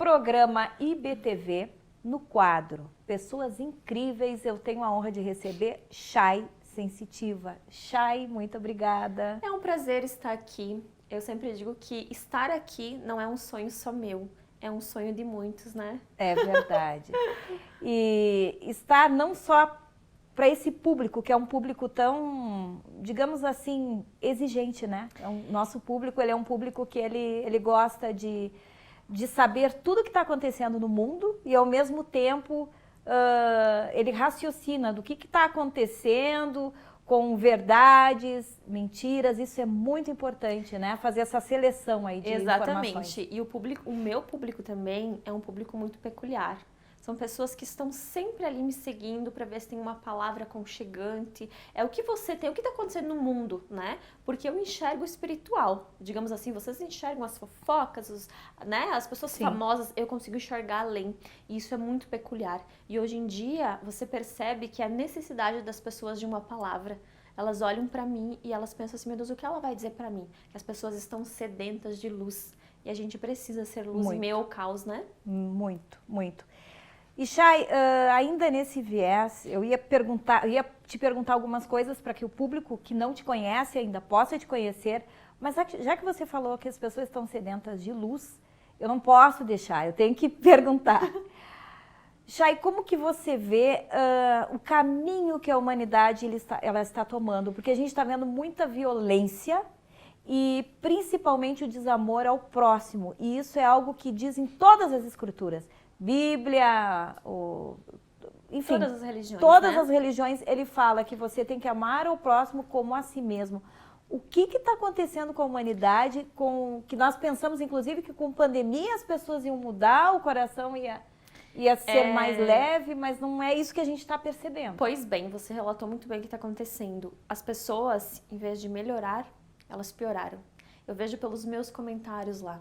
programa IBTV, no quadro Pessoas Incríveis, eu tenho a honra de receber Chay Sensitiva. Chay, muito obrigada. É um prazer estar aqui. Eu sempre digo que estar aqui não é um sonho só meu, é um sonho de muitos, né? É verdade. E estar não só para esse público, que é um público tão, digamos assim, exigente, né? Nosso público, ele é um público que ele gosta de saber tudo o que está acontecendo no mundo e, ao mesmo tempo, ele raciocina do que está acontecendo com verdades, mentiras. Isso é muito importante, né? Fazer essa seleção aí de informações. Exatamente. E o meu público também é um público muito peculiar. São pessoas que estão sempre ali me seguindo para ver se tem uma palavra aconchegante. É o que você tem, o que está acontecendo no mundo, né? Porque eu enxergo o espiritual. Digamos assim, vocês enxergam as fofocas, né? As pessoas Sim. famosas, eu consigo enxergar além. E isso é muito peculiar. E hoje em dia, você percebe que a necessidade das pessoas de uma palavra. Elas olham para mim e elas pensam assim, meu Deus, o que ela vai dizer para mim? Que as pessoas estão sedentas de luz. E a gente precisa ser luz em meio ao caos, né? Muito, muito. E Chay, ainda nesse viés, eu ia te perguntar algumas coisas para que o público que não te conhece ainda possa te conhecer, mas já que você falou que as pessoas estão sedentas de luz, eu não posso deixar, eu tenho que perguntar. Chay, como que você vê o caminho que a humanidade ela está tomando? Porque a gente está vendo muita violência e principalmente o desamor ao próximo, e isso é algo que diz em todas as escrituras. Bíblia, enfim, todas as religiões, todas as religiões, ele fala que você tem que amar o próximo como a si mesmo. O que está acontecendo com a humanidade, que nós pensamos, inclusive, que com pandemia as pessoas iam mudar, o coração ia ser mais leve, mas não é isso que a gente está percebendo. Pois bem, você relatou muito bem o que está acontecendo. As pessoas, em vez de melhorar, elas pioraram. Eu vejo pelos meus comentários lá.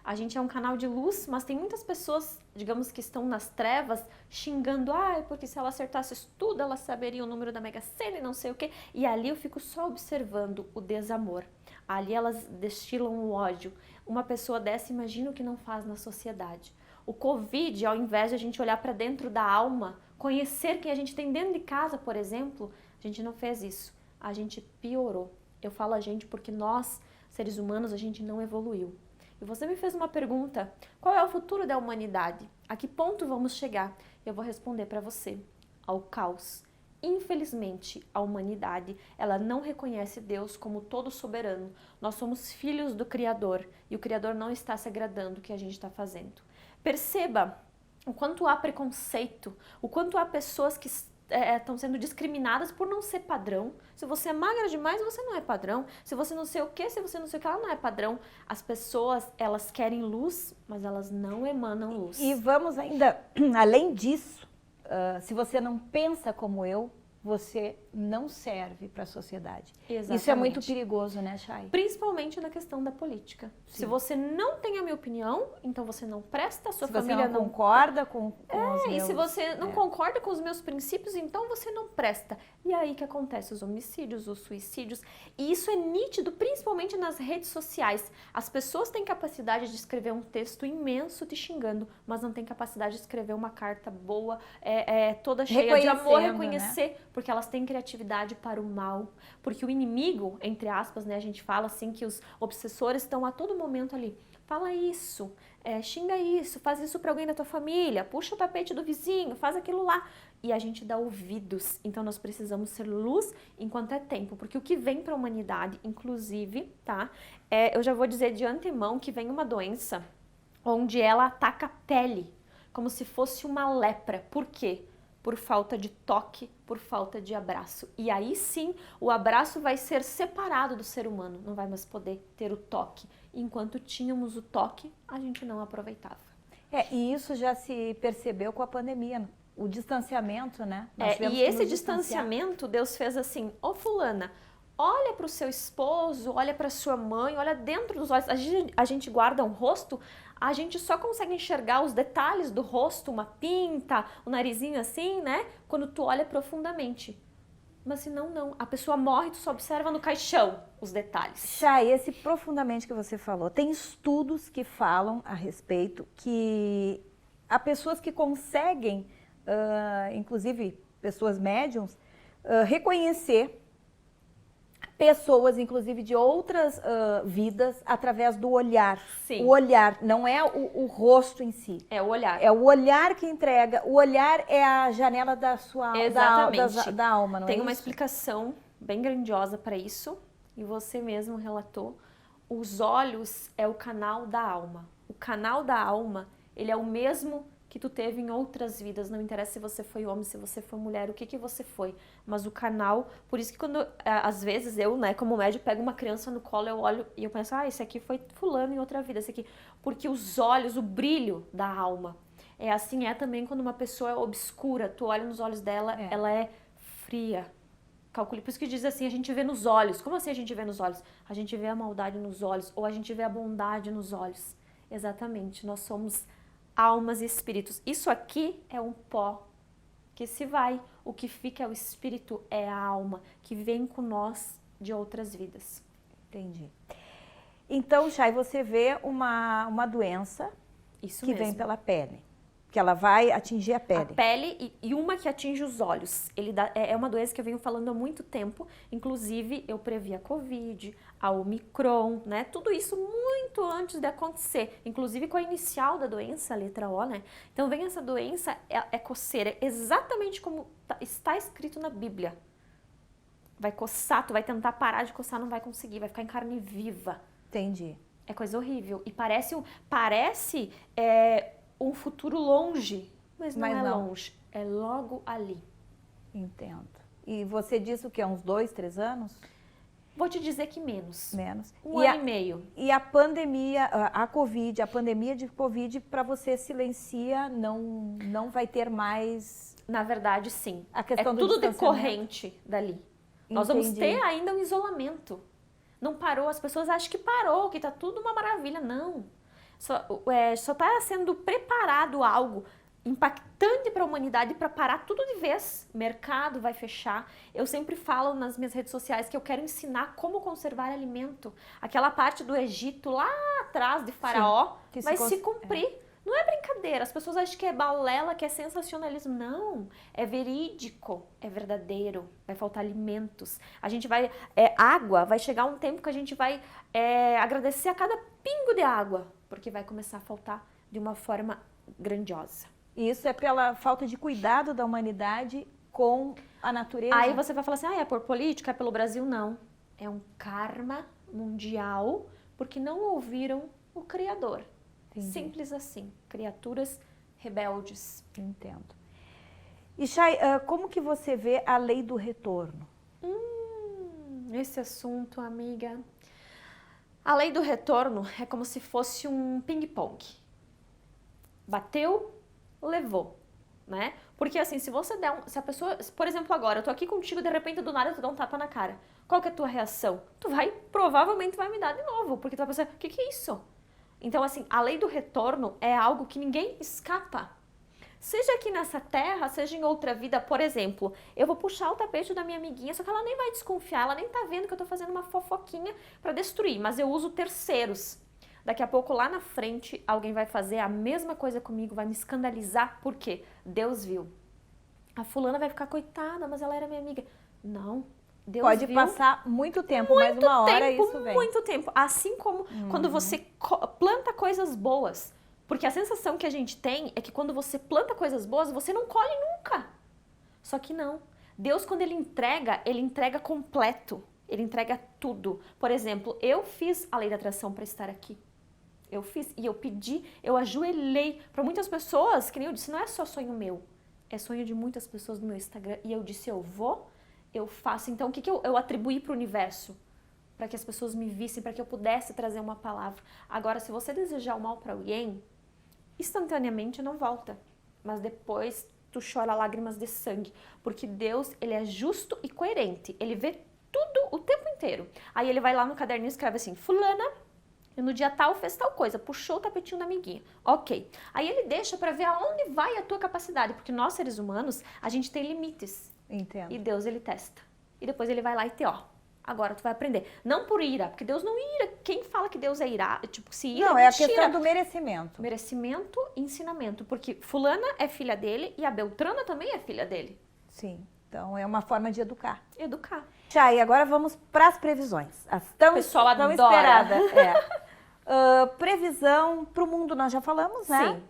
A gente é um canal de luz, mas tem muitas pessoas, digamos, que estão nas trevas, xingando, porque se ela acertasse isso tudo, ela saberia o número da Mega Sena e não sei o quê. E ali eu fico só observando o desamor. Ali elas destilam o ódio. Uma pessoa dessa, imagina o que não faz na sociedade. O Covid, ao invés de a gente olhar para dentro da alma, conhecer quem a gente tem dentro de casa, por exemplo, a gente não fez isso. A gente piorou. Eu falo a gente porque nós, seres humanos, a gente não evoluiu. E você me fez uma pergunta, qual é o futuro da humanidade? A que ponto vamos chegar? Eu vou responder para você, ao caos. Infelizmente, a humanidade, ela não reconhece Deus como todo soberano. Nós somos filhos do Criador e o Criador não está se agradando do que a gente está fazendo. Perceba o quanto há preconceito, o quanto há pessoas que estão sendo discriminadas por não ser padrão. Se você é magra demais, você não é padrão. Se você não sei o que, se você não sei o que, ela não é padrão. As pessoas, elas querem luz, mas elas não emanam luz. E vamos ainda, além disso, se você não pensa como eu, você não serve para a sociedade. Exatamente. Isso é muito perigoso, né, Chay? Principalmente na questão da política. Sim. Se você não tem a minha opinião, então você não presta, a sua família não concorda com os meus... E se você não concorda com os meus princípios, então você não presta. E aí que acontece os homicídios, os suicídios. E isso é nítido, principalmente nas redes sociais. As pessoas têm capacidade de escrever um texto imenso te xingando, mas não têm capacidade de escrever uma carta boa, toda cheia de amor, reconhecer, né? Porque elas têm criatividade para o mal. Porque o inimigo, entre aspas, né, a gente fala assim que os obsessores estão a todo momento ali. Fala isso, xinga isso, faz isso para alguém da tua família, puxa o tapete do vizinho, faz aquilo lá. E a gente dá ouvidos. Então nós precisamos ser luz enquanto é tempo. Porque o que vem para a humanidade, inclusive, tá? Eu já vou dizer de antemão que vem uma doença onde ela ataca a pele, como se fosse uma lepra. Por quê? Por falta de toque, por falta de abraço. E aí sim, o abraço vai ser separado do ser humano, não vai mais poder ter o toque. Enquanto tínhamos o toque, a gente não aproveitava. E isso já se percebeu com a pandemia, o distanciamento, né? E esse distanciamento, Deus fez assim, fulana, olha para o seu esposo, olha para sua mãe, olha dentro dos olhos. A gente guarda um rosto, a gente só consegue enxergar os detalhes do rosto, uma pinta, o narizinho assim, né? Quando tu olha profundamente. Mas se não, não. A pessoa morre, tu só observa no caixão os detalhes. Chay, esse profundamente que você falou, tem estudos que falam a respeito que há pessoas que conseguem, inclusive pessoas médiums, reconhecer pessoas, inclusive de outras vidas, através do olhar. Sim. O olhar, não é o rosto em si. É o olhar. É o olhar que entrega. O olhar é a janela da sua Exatamente. da alma, não é Tem uma isso? explicação bem grandiosa para isso, e você mesmo relatou. Os olhos é o canal da alma. O canal da alma, ele é o mesmo que tu teve em outras vidas, não interessa se você foi homem, se você foi mulher, o que você foi, mas o canal, por isso que quando, às vezes eu, né, como médico, pego uma criança no colo, eu olho e eu penso, esse aqui foi fulano em outra vida, esse aqui, porque os olhos, o brilho da alma, é assim, é também quando uma pessoa é obscura, tu olha nos olhos dela, ela é fria, calcule, por isso que diz assim, a gente vê nos olhos, como assim a gente vê nos olhos? A gente vê a maldade nos olhos, ou a gente vê a bondade nos olhos, exatamente, nós somos almas e espíritos. Isso aqui é um pó que se vai. O que fica é o espírito, é a alma, que vem com nós de outras vidas. Entendi. Então, Chay, você vê uma doença Isso que mesmo. vem pela pele, que ela vai atingir a pele. A pele e uma que atinge os olhos. É uma doença que eu venho falando há muito tempo. Inclusive, eu previ a Covid, a Omicron, né? Tudo isso muito antes de acontecer. Inclusive com a inicial da doença, a letra O, né? Então, vem essa doença, é coceira. Exatamente como está escrito na Bíblia. Vai coçar, tu vai tentar parar de coçar, não vai conseguir. Vai ficar em carne viva. Entendi. É coisa horrível. E parece um futuro longe, mas não é longe, é logo ali. Entendo. E você disse o que, uns 2, 3 anos? Vou te dizer que menos. Menos. Um ano e meio. E a pandemia, a pandemia de Covid, para você silencia, não vai ter mais... Na verdade, sim. A questão do tudo distanciamento. Decorrente dali. Nós vamos ter ainda um isolamento. Não parou, as pessoas acham que parou, que tá tudo uma maravilha. Não. Só está sendo preparado algo impactante para a humanidade para parar tudo de vez. Mercado vai fechar. Eu sempre falo nas minhas redes sociais que eu quero ensinar como conservar alimento. Aquela parte do Egito lá atrás de Faraó vai se cumprir. Não é brincadeira. As pessoas acham que é balela, que é sensacionalismo. Não. É verídico. É verdadeiro. Vai faltar alimentos. A gente vai... água. Vai chegar um tempo que a gente vai agradecer a cada pingo de água. Porque vai começar a faltar de uma forma grandiosa. E isso é pela falta de cuidado da humanidade com a natureza? Aí você vai falar assim, é por política, é pelo Brasil? Não. É um karma mundial, porque não ouviram o Criador. Entendi. Simples assim. Criaturas rebeldes. Entendo. E Chay, como que você vê a lei do retorno? Esse assunto, amiga... A lei do retorno é como se fosse um ping-pong. Bateu, levou, né? Porque assim, se você der se a pessoa, por exemplo, agora, eu tô aqui contigo, de repente, do nada, tu dá um tapa na cara. Qual que é a tua reação? Provavelmente vai me dar de novo, porque tu vai pensar, o que é isso? Então, assim, a lei do retorno é algo que ninguém escapa. Seja aqui nessa terra, seja em outra vida, por exemplo, eu vou puxar o tapete da minha amiguinha, só que ela nem vai desconfiar, ela nem tá vendo que eu tô fazendo uma fofoquinha pra destruir, mas eu uso terceiros. Daqui a pouco, lá na frente, alguém vai fazer a mesma coisa comigo, vai me escandalizar, por quê? Deus viu. A fulana vai ficar, coitada, mas ela era minha amiga. Não, Deus Pode viu. passar muito tempo, mas uma hora isso vem. Muito tempo, assim como quando você planta coisas boas. Porque a sensação que a gente tem é que quando você planta coisas boas, você não colhe nunca. Só que não. Deus, quando ele entrega completo. Ele entrega tudo. Por exemplo, eu fiz a lei da atração para estar aqui. Eu fiz e eu pedi, eu ajoelhei para muitas pessoas, que nem eu disse, não é só sonho meu. É sonho de muitas pessoas no meu Instagram. E eu disse, eu vou, eu faço. Então, o que eu atribuí para o universo? Para que as pessoas me vissem, para que eu pudesse trazer uma palavra. Agora, se você desejar o mal para alguém, instantaneamente não volta, mas depois tu chora lágrimas de sangue, porque Deus, ele é justo e coerente, ele vê tudo o tempo inteiro. Aí ele vai lá no caderninho e escreve assim, fulana, no dia tal fez tal coisa, puxou o tapetinho da amiguinha, ok. Aí ele deixa para ver aonde vai a tua capacidade, porque nós seres humanos, a gente tem limites. Entendo. E Deus, ele testa. E depois ele vai lá e agora tu vai aprender. Não por ira, porque Deus não ira. Quem fala que Deus é ira, tipo, se ira, Não, é é a mentira. questão do merecimento. Merecimento e ensinamento. Porque fulana é filha dele e a Beltrana também é filha dele. Sim, então é uma forma de educar. Educar. Chay, agora vamos para as previsões. As tão, O pessoal tão adora. esperada. Previsão para o mundo nós já falamos, né? Sim.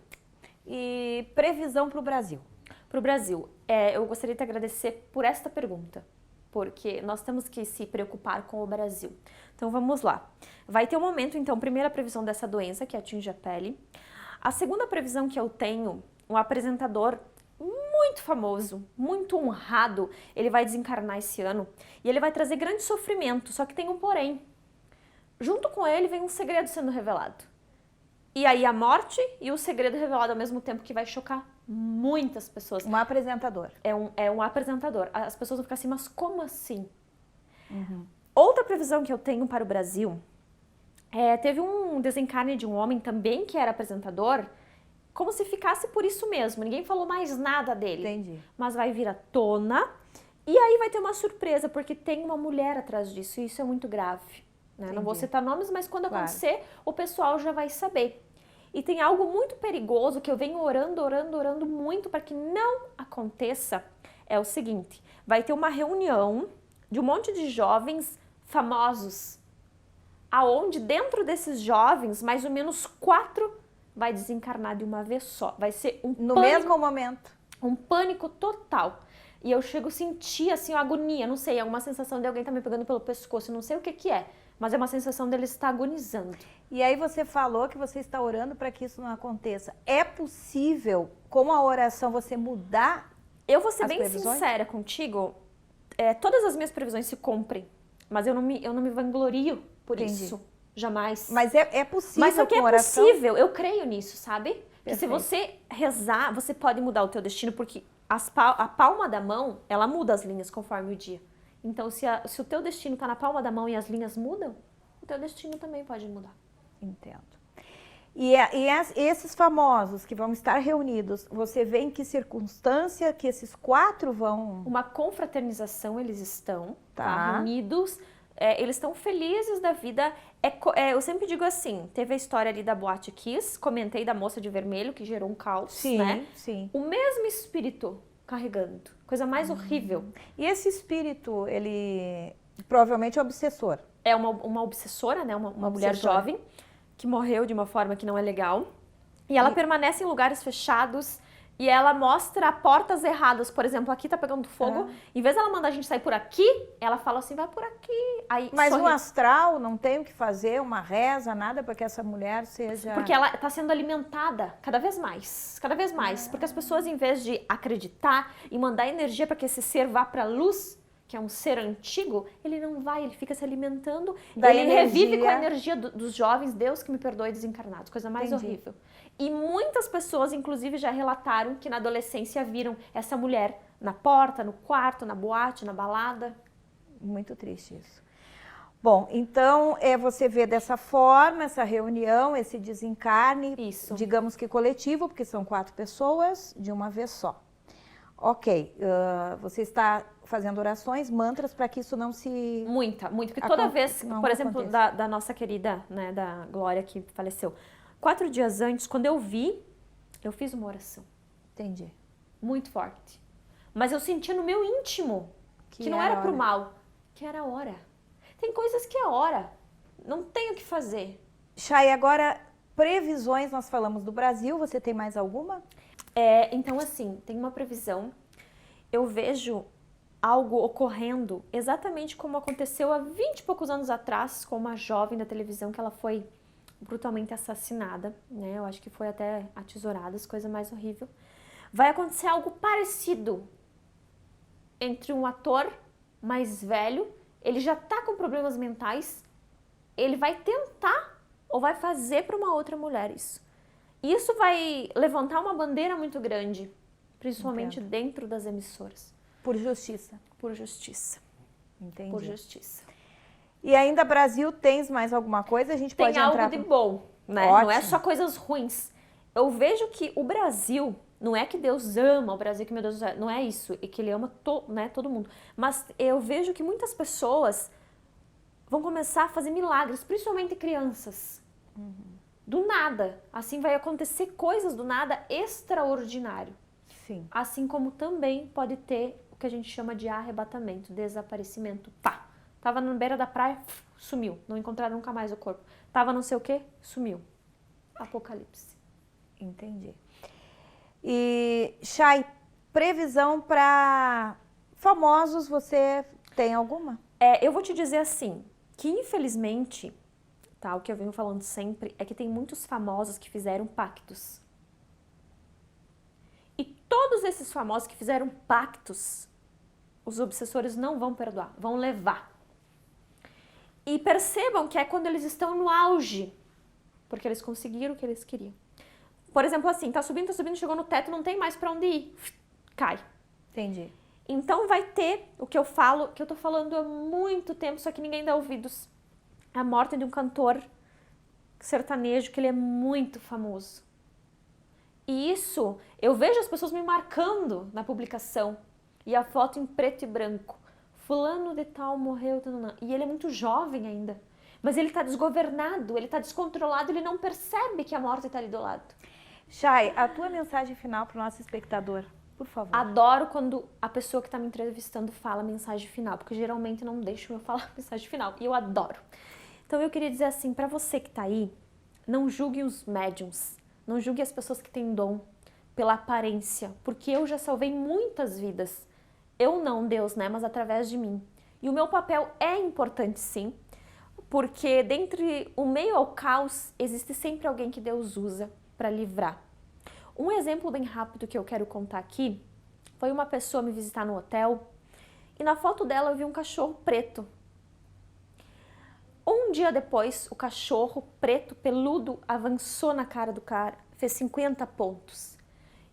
E previsão para o Brasil. Para o Brasil, eu gostaria de te agradecer por esta pergunta, porque nós temos que se preocupar com o Brasil. Então vamos lá. Vai ter um momento, então, primeira previsão dessa doença que atinge a pele. A segunda previsão que eu tenho, um apresentador muito famoso, muito honrado, ele vai desencarnar esse ano e ele vai trazer grande sofrimento, só que tem um porém. Junto com ele vem um segredo sendo revelado. E aí a morte e o segredo revelado ao mesmo tempo, que vai chocar muitas pessoas. Um apresentador. É um apresentador. As pessoas vão ficar assim, mas como assim? Outra previsão que eu tenho para o Brasil, teve um desencarne de um homem também que era apresentador, como se ficasse por isso mesmo. Ninguém falou mais nada dele. Entendi. Mas vai vir à tona e aí vai ter uma surpresa, porque tem uma mulher atrás disso e isso é muito grave. Né? Não vou citar nomes, mas quando acontecer, o pessoal já vai saber. E tem algo muito perigoso que eu venho orando muito para que não aconteça. É o seguinte, vai ter uma reunião de um monte de jovens famosos, aonde dentro desses jovens, mais ou menos 4 vai desencarnar de uma vez só. Vai ser um No pânico, mesmo momento. um pânico total. E eu chego a sentir assim, uma agonia, não sei, é uma sensação de alguém tá me pegando pelo pescoço, não sei o que que é, mas é uma sensação deles estar agonizando. E aí você falou que você está orando para que isso não aconteça. É possível, com a oração, você mudar? Eu vou ser As bem previsões? sincera contigo, todas as minhas previsões se cumprem, mas eu não me vanglorio por Entendi. isso, jamais. Mas é possível Mas só que com é oração? possível, eu creio nisso, sabe? Que se Perfeito. você rezar, você pode mudar o teu destino, porque a palma da mão, ela muda as linhas conforme o dia. Então, se o teu destino está na palma da mão e as linhas mudam, o teu destino também pode mudar. Entendo. E esses famosos que vão estar reunidos, você vê em que circunstância que esses 4 vão... Uma confraternização eles estão, Tá. reunidos, eles estão felizes da vida. Eu sempre digo assim, teve a história ali da Boate Kiss, comentei da moça de vermelho que gerou um caos, Sim, né? sim. O mesmo espírito carregando, coisa mais horrível. E esse espírito, ele provavelmente é obsessor. É uma obsessora, né? Uma mulher obsessora. jovem que morreu de uma forma que não é legal. E ela permanece em lugares fechados e ela mostra portas erradas. Por exemplo, aqui tá pegando fogo. Em vez dela mandar a gente sair por aqui, ela fala assim, vai por aqui. Aí Mas sorri. no astral não tem o que fazer, uma reza, nada, para que essa mulher seja... Porque ela está sendo alimentada cada vez mais. Cada vez mais. Porque as pessoas, em vez de acreditar e mandar energia para que esse ser vá para a luz, que é um ser antigo, ele não vai, ele fica se alimentando, Da ele revive energia. com a energia dos jovens, Deus que me perdoe, desencarnados, coisa mais Entendi. horrível. E muitas pessoas, inclusive, já relataram que na adolescência viram essa mulher na porta, no quarto, na boate, na balada. Muito triste isso. Bom, então você vê dessa forma essa reunião, esse desencarne, Isso. digamos que coletivo, porque são 4 pessoas de uma vez só. Ok, você está fazendo orações, mantras para que isso não se... Muita, muito. Porque toda vez, não por exemplo, aconteça. da nossa querida, né, da Glória que faleceu, 4 dias antes, quando eu vi, eu fiz uma oração Entendi. muito forte. Mas eu sentia no meu íntimo que não era pro mal, que era a hora. Tem coisas que é hora, não tem o que fazer. Chay, agora, previsões, nós falamos do Brasil, você tem mais alguma? Então, assim, tem uma previsão. Eu vejo algo ocorrendo exatamente como aconteceu há 20 e poucos anos atrás com uma jovem da televisão que ela foi brutalmente assassinada, né? Eu acho que foi até atesouradas, coisa mais horrível. Vai acontecer algo parecido entre um ator mais velho, ele já tá com problemas mentais, ele vai tentar ou vai fazer para uma outra mulher isso. Isso vai levantar uma bandeira muito grande, principalmente dentro das emissoras. Por justiça. Por justiça. Entendi. Por justiça. E ainda Brasil, tens mais alguma coisa? A gente Tem pode algo entrar... de bom, né? Ótimo. Não é só coisas ruins. Eu vejo que o Brasil, Não é que Deus ama o Brasil, que meu Deus, não é isso, é que ele ama todo mundo. Mas eu vejo que muitas pessoas vão começar a fazer milagres, principalmente crianças. Do nada. Assim vai acontecer coisas do nada extraordinário. Sim. Assim como também pode ter o que a gente chama de arrebatamento, desaparecimento. Pá! Tava na beira da praia, sumiu. Não encontraram nunca mais o corpo. Tava não sei o quê, sumiu. Apocalipse. Entendi. E, Chay, previsão para famosos, você tem alguma? Eu vou te dizer assim, que infelizmente, tá, o que eu venho falando sempre, é que tem muitos famosos que fizeram pactos. E todos esses famosos que fizeram pactos, os obsessores não vão perdoar, vão levar. E percebam que é quando eles estão no auge, porque eles conseguiram o que eles queriam. Por exemplo, assim, tá subindo, chegou no teto, não tem mais pra onde ir. Cai. Entendi. Então vai ter o que eu falo, que eu tô falando há muito tempo, só que ninguém dá ouvidos. A morte de um cantor sertanejo, que ele é muito famoso. E isso, eu vejo as pessoas me marcando na publicação. E a foto em preto e branco. Fulano de tal morreu, e ele é muito jovem ainda. Mas ele tá desgovernado, ele tá descontrolado, ele não percebe que a morte tá ali do lado. Chay, a tua mensagem final para o nosso espectador, por favor. Adoro quando a pessoa que tá me entrevistando fala a mensagem final, porque geralmente não deixam eu falar a mensagem final. E eu adoro. Então eu queria dizer assim, pra você que tá aí, não julgue os médiums, não julgue as pessoas que têm dom pela aparência, porque eu já salvei muitas vidas. Eu não, Deus, né, mas através de mim. E o meu papel é importante sim, porque dentre o meio ao caos, existe sempre alguém que Deus usa para livrar. Um exemplo bem rápido que eu quero contar aqui, foi uma pessoa me visitar no hotel, e na foto dela eu vi um cachorro preto. Um dia depois, o cachorro preto, peludo, avançou na cara do cara, fez 50 pontos.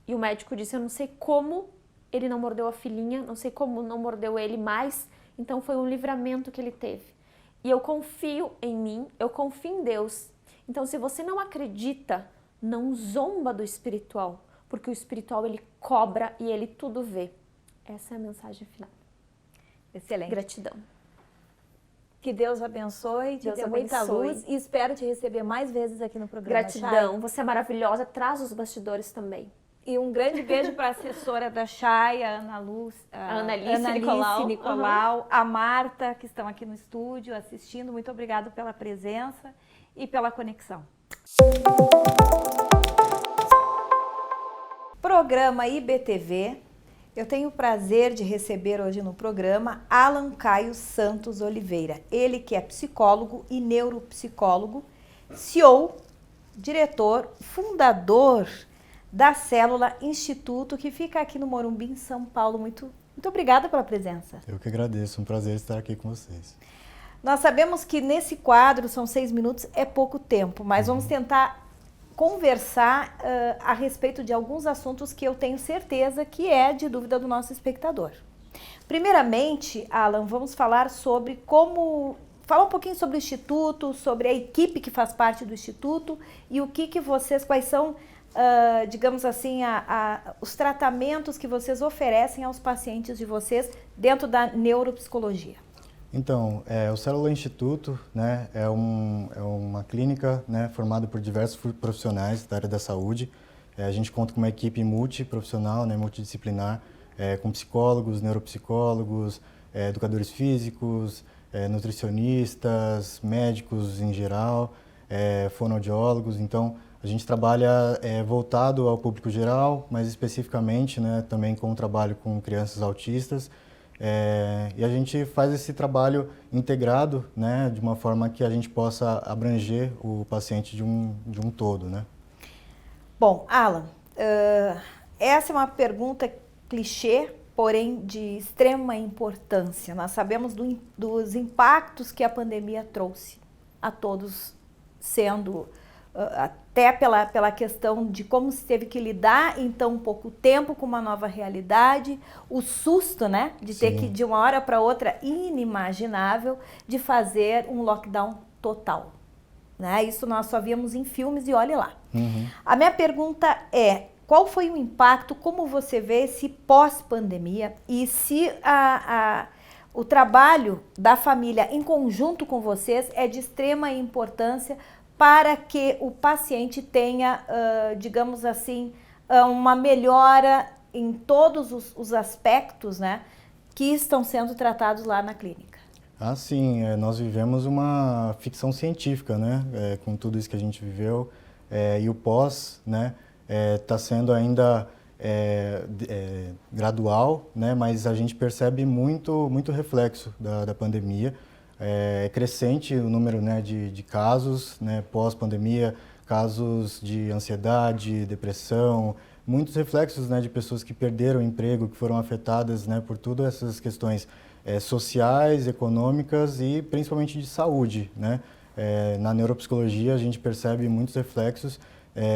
E o médico disse, eu não sei como ele não mordeu a filhinha, não sei como não mordeu ele mais, então foi um livramento que ele teve. E eu confio em mim, eu confio em Deus. Então, se você não acredita, não zomba do espiritual, porque o espiritual ele cobra e ele tudo vê. Essa é a mensagem final. Excelente. Gratidão. Que Deus abençoe, te dê muita luz e espero te receber mais vezes aqui no programa. Gratidão, Chay. você é maravilhosa, traz os bastidores também. E um grande beijo para a assessora da Chay, a Ana Luz, A Analice Nicolau, a Marta, que estão aqui no estúdio assistindo. Muito obrigada pela presença e pela conexão. Programa IBTV. Eu tenho o prazer de receber hoje no programa Alan Caio Santos Oliveira. Ele que é psicólogo e neuropsicólogo, CEO, diretor, fundador da Célula Instituto, que fica aqui no Morumbi, em São Paulo. Muito obrigada pela presença. Eu que agradeço, um prazer estar aqui com vocês. Nós sabemos que nesse quadro, são 6 minutos, é pouco tempo, mas vamos tentar conversar a respeito de alguns assuntos que eu tenho certeza que é de dúvida do nosso espectador. Primeiramente, Alan, vamos falar sobre falar um pouquinho sobre o Instituto, sobre a equipe que faz parte do Instituto e o que vocês, quais são, digamos assim, os tratamentos que vocês oferecem aos pacientes de vocês dentro da neuropsicologia. Então, o Célula Instituto, né, é uma clínica, né, formada por diversos profissionais da área da saúde. A gente conta com uma equipe multiprofissional, né, multidisciplinar, com psicólogos, neuropsicólogos, educadores físicos, nutricionistas, médicos em geral, fonoaudiólogos. Então, a gente trabalha voltado ao público geral, mas especificamente, né, também com o trabalho com crianças autistas. E a gente faz esse trabalho integrado, né, de uma forma que a gente possa abranger o paciente de um todo, né? Bom, Alan, essa é uma pergunta clichê, porém de extrema importância. Nós sabemos dos impactos que a pandemia trouxe a todos, sendo até pela questão de como se teve que lidar em tão pouco tempo com uma nova realidade, o susto, né, de ter que de uma hora para outra, inimaginável, de fazer um lockdown total, né? Isso nós só víamos em filmes e olhe lá. A minha pergunta é, qual foi o impacto, como você vê esse pós-pandemia e se o trabalho da família em conjunto com vocês é de extrema importância para que o paciente tenha, digamos assim, uma melhora em todos os aspectos, né, que estão sendo tratados lá na clínica. Ah, sim, nós vivemos uma ficção científica, né, com tudo isso que a gente viveu, e o pós, né, está sendo ainda gradual, né, mas a gente percebe muito reflexo da pandemia. É crescente o número, né, de casos, né, pós-pandemia, casos de ansiedade, depressão, muitos reflexos, né, de pessoas que perderam o emprego, que foram afetadas, né, por todas essas questões sociais, econômicas e principalmente de saúde, né. Na neuropsicologia a gente percebe muitos reflexos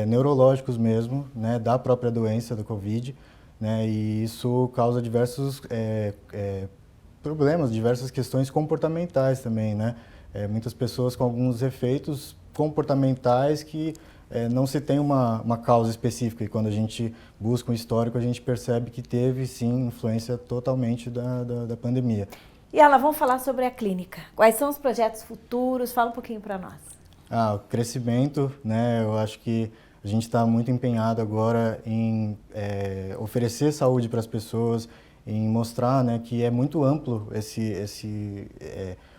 neurológicos mesmo, né, da própria doença do Covid, né, e isso causa diversos problemas, diversas questões comportamentais também, né, muitas pessoas com alguns efeitos comportamentais que não se tem uma causa específica, e quando a gente busca um histórico a gente percebe que teve sim influência totalmente da pandemia. E ela, vamos falar sobre a clínica. Quais são os projetos futuros? Fala um pouquinho para nós. O crescimento, né? Eu acho que a gente está muito empenhado agora em oferecer saúde para as pessoas, em mostrar, né, que é muito amplo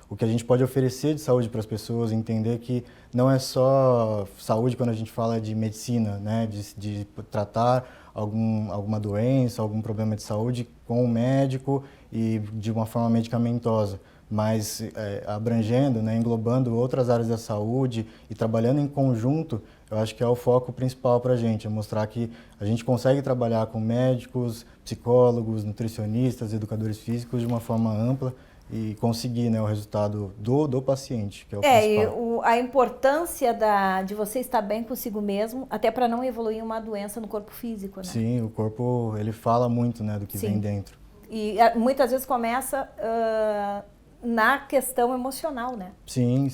o que a gente pode oferecer de saúde para as pessoas, entender que não é só saúde quando a gente fala de medicina, né, de tratar alguma doença, algum problema de saúde com o médico e de uma forma medicamentosa, mas abrangendo, né, englobando outras áreas da saúde e trabalhando em conjunto, eu acho que é o foco principal para a gente, é mostrar que a gente consegue trabalhar com médicos, psicólogos, nutricionistas, educadores físicos de uma forma ampla e conseguir, né, o resultado do paciente, que é o principal. E a importância de você estar bem consigo mesmo, até para não evoluir uma doença no corpo físico, né? Sim, o corpo, ele fala muito, né, do que vem dentro. E muitas vezes começa na questão emocional, né? Sim.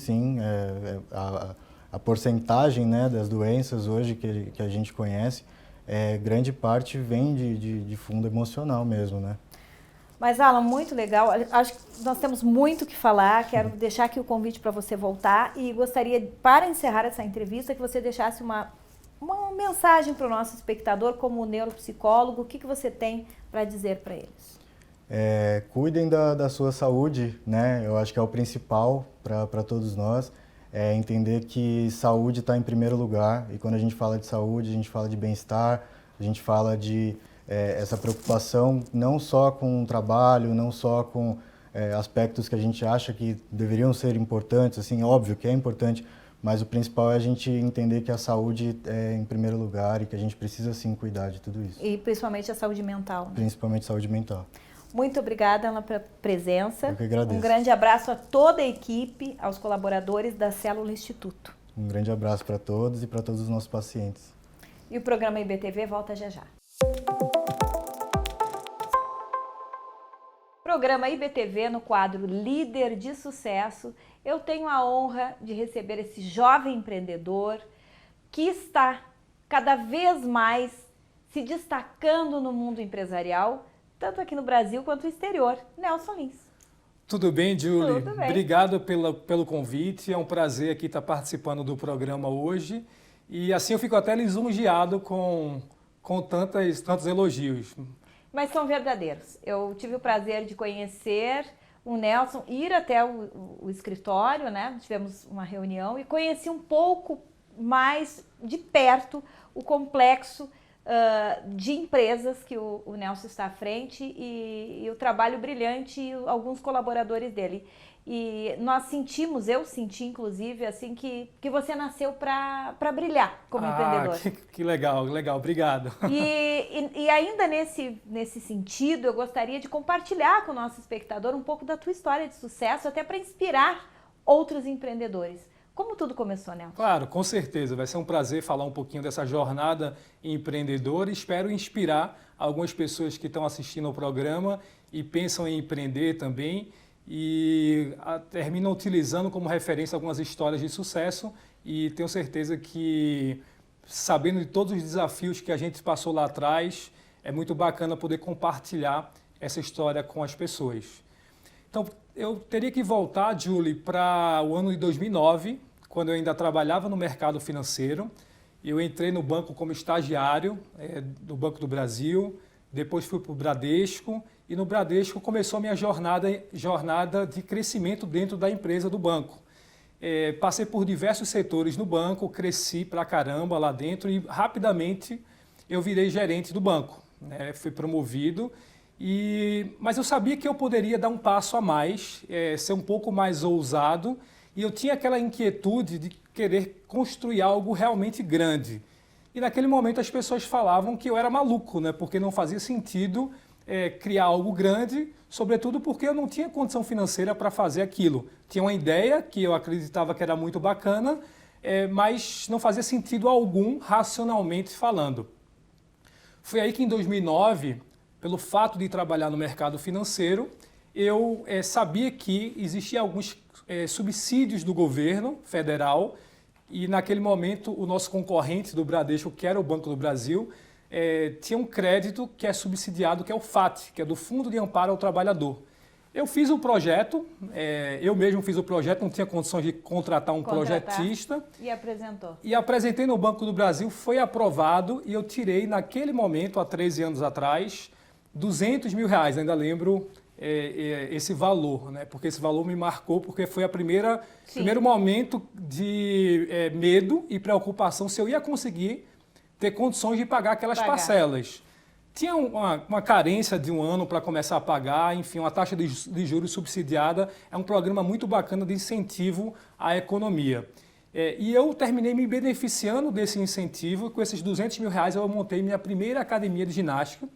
A porcentagem, né, das doenças hoje que a gente conhece, grande parte vem de fundo emocional mesmo, né? Mas, Alan, muito legal. Acho que nós temos muito o que falar. Quero deixar aqui o convite para você voltar e gostaria, para encerrar essa entrevista, que você deixasse uma mensagem para o nosso espectador como neuropsicólogo. O que você tem para dizer para eles? Cuidem da sua saúde, né? Eu acho que é o principal para todos nós. Entender que saúde está em primeiro lugar, e quando a gente fala de saúde, a gente fala de bem-estar, a gente fala de essa preocupação não só com o trabalho, não só com aspectos que a gente acha que deveriam ser importantes, assim, óbvio que é importante, mas o principal é a gente entender que a saúde é em primeiro lugar e que a gente precisa sim cuidar de tudo isso. E principalmente a saúde mental, né? Principalmente saúde mental. Muito obrigada, Ana, pela presença. Eu que agradeço. Um grande abraço a toda a equipe, aos colaboradores da Célula Instituto. Um grande abraço para todos e para todos os nossos pacientes. E o programa IBTV volta já já. Programa IBTV no quadro Líder de Sucesso. Eu tenho a honra de receber esse jovem empreendedor que está cada vez mais se destacando no mundo empresarial, tanto aqui no Brasil quanto no exterior. Nelson Lins. Tudo bem, Julie? Tudo bem. Obrigado pelo convite. É um prazer aqui estar participando do programa hoje. E assim eu fico até lisonjeado com tantos elogios. Mas são verdadeiros. Eu tive o prazer de conhecer o Nelson, ir até o escritório, né? Tivemos uma reunião e conheci um pouco mais de perto o complexo de empresas que o Nelson está à frente e o trabalho brilhante e alguns colaboradores dele. E nós sentimos, eu senti inclusive, assim, que você nasceu para brilhar como empreendedor. Que legal, obrigado. E ainda nesse sentido, eu gostaria de compartilhar com o nosso espectador um pouco da tua história de sucesso, até para inspirar outros empreendedores. Como tudo começou, Nelson? Claro, com certeza. Vai ser um prazer falar um pouquinho dessa jornada empreendedora. Espero inspirar algumas pessoas que estão assistindo ao programa e pensam em empreender também e terminam utilizando como referência algumas histórias de sucesso, e tenho certeza que sabendo de todos os desafios que a gente passou lá atrás, é muito bacana poder compartilhar essa história com as pessoas. Então, eu teria que voltar, Julie, para o ano de 2009, quando eu ainda trabalhava no mercado financeiro. Eu entrei no banco como estagiário do Banco do Brasil, depois fui para o Bradesco, e no Bradesco começou a minha jornada de crescimento dentro da empresa do banco. Passei por diversos setores no banco, cresci pra caramba lá dentro e rapidamente eu virei gerente do banco, né? Fui promovido, mas eu sabia que eu poderia dar um passo a mais, ser um pouco mais ousado, e eu tinha aquela inquietude de querer construir algo realmente grande. E naquele momento as pessoas falavam que eu era maluco, né? Porque não fazia sentido criar algo grande, sobretudo porque eu não tinha condição financeira para fazer aquilo. Tinha uma ideia que eu acreditava que era muito bacana, mas não fazia sentido algum racionalmente falando. Foi aí que em 2009, pelo fato de trabalhar no mercado financeiro, eu sabia que existiam alguns subsídios do governo federal, e naquele momento o nosso concorrente do Bradesco, que era o Banco do Brasil, tinha um crédito que é subsidiado, que é o FAT, que é do Fundo de Amparo ao Trabalhador. Eu fiz o projeto, eu mesmo fiz o projeto, não tinha condições de contratar um projetista. E apresentou. E apresentei no Banco do Brasil, foi aprovado e eu tirei naquele momento, há 13 anos atrás, R$200 mil, ainda lembro esse valor, né? Porque esse valor me marcou, porque foi a primeiro momento de medo e preocupação se eu ia conseguir ter condições de pagar aquelas parcelas. Tinha uma carência de um ano para começar a pagar, enfim, uma taxa de juros subsidiada. É um programa muito bacana de incentivo à economia. E eu terminei me beneficiando desse incentivo. Com esses R$200 mil eu montei minha primeira academia de ginástica.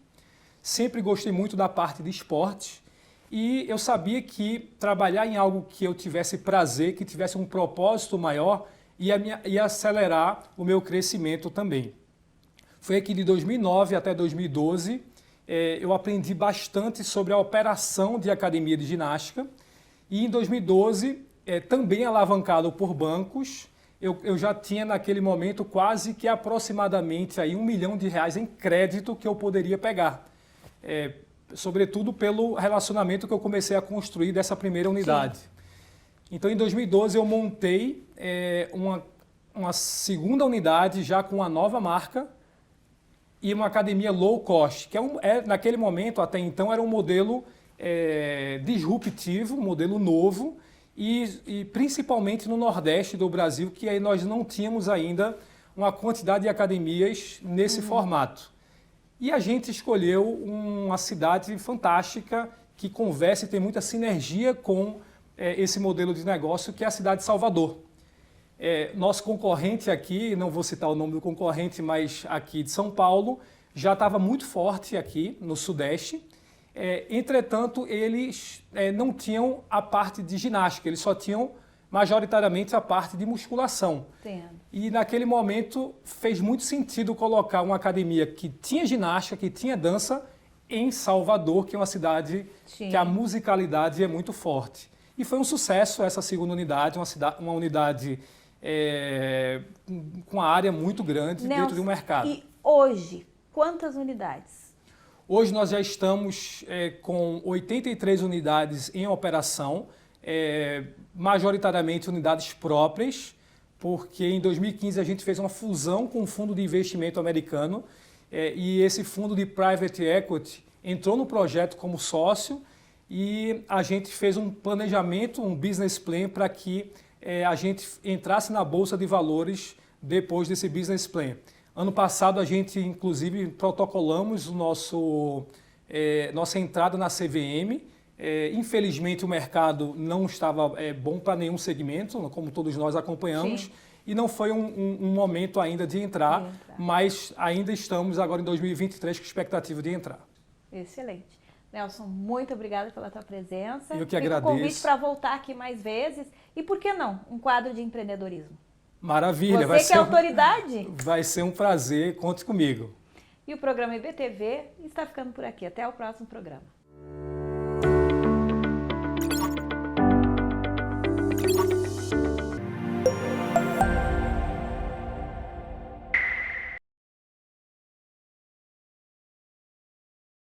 Sempre gostei muito da parte de esporte. E eu sabia que trabalhar em algo que eu tivesse prazer, que tivesse um propósito maior, ia acelerar o meu crescimento também. Foi aqui de 2009 até 2012, eu aprendi bastante sobre a operação de academia de ginástica. E em 2012, também alavancado por bancos, eu já tinha naquele momento quase que aproximadamente aí R$1 milhão em crédito que eu poderia pegar. Sobretudo pelo relacionamento que eu comecei a construir dessa primeira unidade. Sim. Então, em 2012, eu montei uma segunda unidade já com uma nova marca, e uma academia low cost, que naquele momento, até então, era um modelo disruptivo, um modelo novo, e principalmente no Nordeste do Brasil, que aí nós não tínhamos ainda uma quantidade de academias nesse formato. E a gente escolheu uma cidade fantástica, que conversa e tem muita sinergia com esse modelo de negócio, que é a cidade de Salvador. Nosso concorrente aqui, não vou citar o nome do concorrente, mas aqui de São Paulo, já estava muito forte aqui no Sudeste. Entretanto, eles não tinham a parte de ginástica, eles só tinham majoritariamente a parte de musculação. Entendo. E naquele momento fez muito sentido colocar uma academia que tinha ginástica, que tinha dança, em Salvador, que é uma cidade que a musicalidade é muito forte. E foi um sucesso essa segunda unidade, uma unidade com uma área muito grande, Nelson, dentro de um mercado. E hoje, quantas unidades? Hoje nós já estamos com 83 unidades em operação, majoritariamente unidades próprias, porque em 2015 a gente fez uma fusão com um fundo de investimento americano, e esse fundo de private equity entrou no projeto como sócio, e a gente fez um planejamento, um business plan, para que a gente entrasse na Bolsa de Valores depois desse business plan. Ano passado a gente, inclusive, protocolamos nossa entrada na CVM. Infelizmente o mercado não estava bom para nenhum segmento, como todos nós acompanhamos. Sim. E não foi um momento ainda de entrar, mas ainda estamos agora em 2023 com expectativa de entrar. Excelente. Nelson, muito obrigada pela tua presença. Eu que agradeço. Um convite para voltar aqui mais vezes. E por que não? Um quadro de empreendedorismo. Maravilha. Você que é autoridade. Vai ser um prazer, conte comigo. E o programa IBTV está ficando por aqui. Até o próximo programa.